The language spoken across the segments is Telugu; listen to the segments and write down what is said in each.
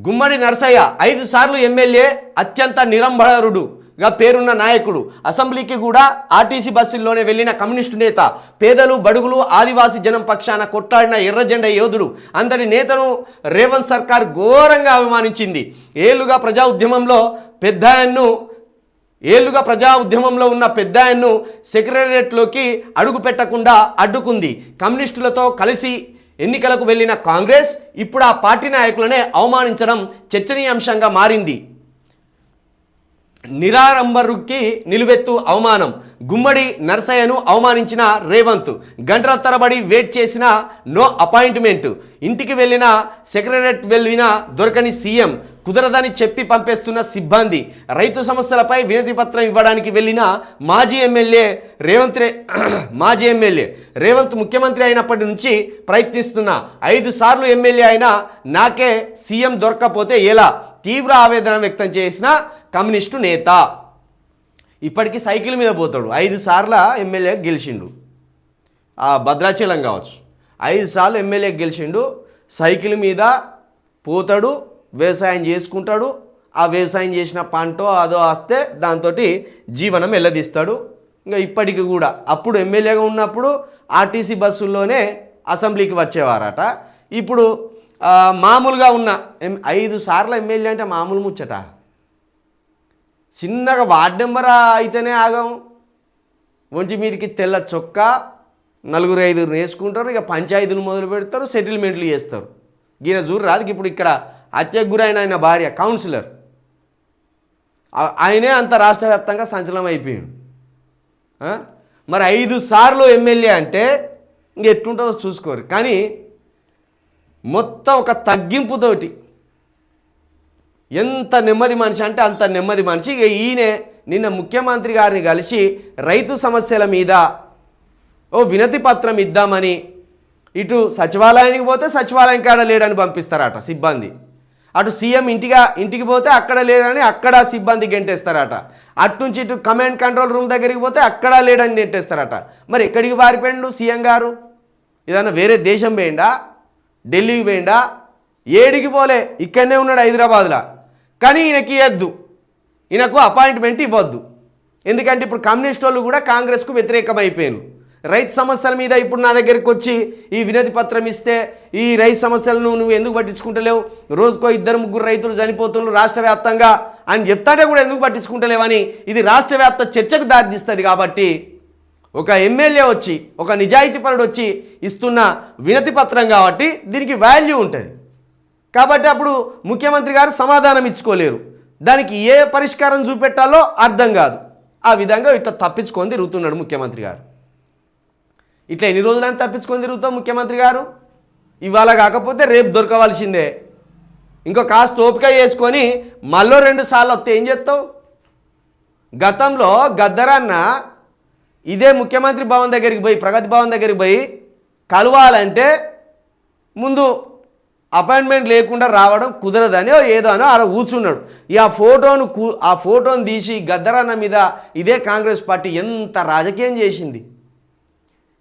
గుమ్మడి నరసయ్య 5 సార్లు ఎమ్మెల్యే, అత్యంత నిరంబరుడుగా పేరున్న నాయకుడు. అసెంబ్లీకి కూడా ఆర్టీసీ బస్సుల్లోనే వెళ్ళిన కమ్యూనిస్టు నేత. పేదలు, బడుగులు, ఆదివాసీ జనం పక్షాన కొట్లాడిన ఎర్రజెండా యోధుడు. అంతటి నేతను రేవంత్ సర్కార్ ఘోరంగా అవమానించింది. ఏళ్లుగా ప్రజా ఉద్యమంలో ఉన్న పెద్దాయన్ను సెక్రటరియట్లోకి అడుగు పెట్టకుండా అడ్డుకుంది. కమ్యూనిస్టులతో కలిసి ఎన్నికలకు వెళ్ళిన కాంగ్రెస్ ఇప్పుడు ఆ పార్టీ నాయకులనే అవమానించడం చర్చనీయాంశంగా మారింది. నిరాడంబరుకి నిలువెత్తు అవమానం. గుమ్మడి నరసయ్యను అవమానించిన రేవంత్. గంటల తరబడి వెయిట్ చేసిన నో అపాయింట్మెంట్. ఇంటికి వెళ్ళిన సెక్రటరియట్ వెళ్ళినా దొరకని సీఎం. కుదరదని చెప్పి పంపేస్తున్న సిబ్బంది. రైతు సమస్యలపై వినతి పత్రం ఇవ్వడానికి వెళ్ళిన మాజీ ఎమ్మెల్యే రేవంత్ ముఖ్యమంత్రి అయినప్పటి నుంచి ప్రయత్నిస్తున్న 5 సార్లు ఎమ్మెల్యే అయినా నాకే సీఎం దొరక్కపోతే ఎలా? తీవ్ర ఆవేదన వ్యక్తం చేసిన కమ్యూనిస్టు నేత. ఇప్పటికీ సైకిల్ మీద పోతాడు. 5 సార్ల ఎమ్మెల్యే గెలిచిండు. భద్రాచలం కావచ్చు, 5 సార్లు ఎమ్మెల్యే గెలిచిండు. సైకిల్ మీద పోతాడు, వ్యవసాయం చేసుకుంటాడు. ఆ వ్యవసాయం చేసిన పంటో అదో వస్తే దాంతో జీవనం వెళ్ళదీస్తాడు. ఇంకా ఇప్పటికి కూడా అప్పుడు ఎమ్మెల్యేగా ఉన్నప్పుడు ఆర్టీసీ బస్సుల్లోనే అసెంబ్లీకి వచ్చేవారట. ఇప్పుడు మామూలుగా ఉన్న 5 సార్ల ఎమ్మెల్యే అంటే మామూలు ముచ్చట. చిన్నగా వార్డ్ నెంబర్ అయితేనే ఆగం. ఒంటి మీదకి తెల్ల చొక్కా, 4-5 వేసుకుంటారు. ఇక పంచాయతీలు మొదలు పెడతారు, సెటిల్మెంట్లు చేస్తారు. ఈయన చూడు రాదుకి ఇప్పుడు ఇక్కడ హత్యకు గురైన ఆయన భార్య కౌన్సిలర్, ఆయనే అంత రాష్ట్ర వ్యాప్తంగా సంచలనం అయిపోయాడు. మరి 5 సార్లు ఎమ్మెల్యే అంటే ఇంక ఎట్లుంటుందో చూసుకోరు. కానీ మొత్తం ఒక తగ్గింపుతోటి ఎంత నెమ్మది మనిషి అంటే అంత నెమ్మది మనిషి. ఇక ఈయనే నిన్న ముఖ్యమంత్రి గారిని కలిసి రైతు సమస్యల మీద వినతి పత్రం ఇద్దామని ఇటు సచివాలయానికి పోతే సచివాలయం కాడ లేడని పంపిస్తారట సిబ్బంది. అటు సీఎం ఇంటికి పోతే అక్కడ లేదని అక్కడ సిబ్బంది గెంటేస్తారట. అటు నుంచి ఇటు కమాండ్ కంట్రోల్ రూమ్ దగ్గరికి పోతే అక్కడ లేడని గెంటేస్తారట. మరి ఎక్కడికి పారిపోయిండు సీఎం గారు? ఏదన్నా వేరే దేశం పోయిండా? ఢిల్లీకి పోయిండా? ఏడికి పోలే, ఇక్కడనే ఉన్నాడు హైదరాబాద్లో. కానీ ఈయనకు అపాయింట్మెంట్ ఇవ్వద్దు. ఎందుకంటే ఇప్పుడు కమ్యూనిస్ట్ వాళ్ళు కూడా కాంగ్రెస్కు వ్యతిరేకమైపోయారు. రైతు సమస్యల మీద ఇప్పుడు నా దగ్గరికి వచ్చి ఈ వినతి పత్రం ఇస్తే ఈ రైతు సమస్యలను నువ్వు ఎందుకు పట్టించుకుంటలేవు? రోజుకో 2-3 రైతులు చనిపోతున్నారు రాష్ట్ర వ్యాప్తంగా అని చెప్తాంటే కూడా ఎందుకు పట్టించుకుంటలేవని ఇది రాష్ట్ర వ్యాప్త చర్చకు దారితీస్తుంది. కాబట్టి ఒక ఎమ్మెల్యే వచ్చి, ఒక నిజాయితీపరుడు వచ్చి ఇస్తున్న వినతి పత్రం కాబట్టి దీనికి వాల్యూ ఉంటుంది. కాబట్టి అప్పుడు ముఖ్యమంత్రి గారు సమాధానం ఇచ్చుకోలేరు. దానికి ఏ పరిష్కారం చూపెట్టాలో అర్థం కాదు. ఆ విధంగా ఇట్లా తప్పించుకొని తిరుగుతున్నాడు ముఖ్యమంత్రి గారు. ఇట్లా ఎన్ని రోజులని తప్పించుకొని తిరుగుతాం ముఖ్యమంత్రి గారు? ఇవాళ కాకపోతే రేపు దొరకవలసిందే. ఇంకో కాస్త ఓపిక చేసుకొని మళ్ళీ 2 సార్లు వస్తే ఏం చేస్తావు? గతంలో గద్దరన్న ఇదే ముఖ్యమంత్రి భవన్ దగ్గరికి పోయి, ప్రగతి భవన్ దగ్గరికి పోయి కలవాలంటే ముందు అపాయింట్మెంట్ లేకుండా రావడం కుదరదని ఏదో అని అలా కూర్చున్నాడు. ఆ ఫోటోను తీసి గద్దరన్న మీద ఇదే కాంగ్రెస్ పార్టీ ఎంత రాజకీయం చేసింది.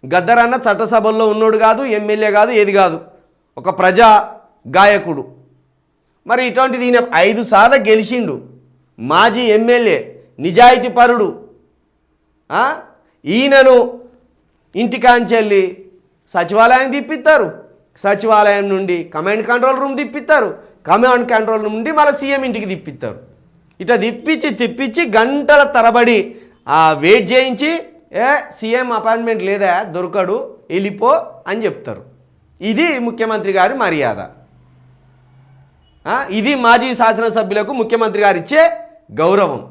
గద్దరన్న చట్టసభల్లో ఉన్నోడు కాదు, ఎమ్మెల్యే కాదు, ఏది కాదు, ఒక ప్రజా గాయకుడు. మరి ఇటువంటిది ఈయన 5 సార్లు గెలిచిండు. మాజీ ఎమ్మెల్యే, నిజాయితీపరుడు. ఈయనను ఇంటికాంచెల్లి సచివాలయానికి తిప్పిస్తారు, సచివాలయం నుండి కమాండ్ కంట్రోల్ రూమ్ తిప్పిస్తారు, కమాండ్ కంట్రోల్ నుండి మళ్ళీ సీఎం ఇంటికి తిప్పిస్తారు. ఇట్లా తిప్పించి గంటల తరబడి వెయిట్ చేయించి సీఎం అపాయింట్మెంట్ లేదా, దొరకడు, వెళ్ళిపో అని చెప్తారు. ఇది ముఖ్యమంత్రి గారి మర్యాద. ఇది మాజీ శాసనసభ్యులకు ముఖ్యమంత్రి గారు ఇచ్చే గౌరవం.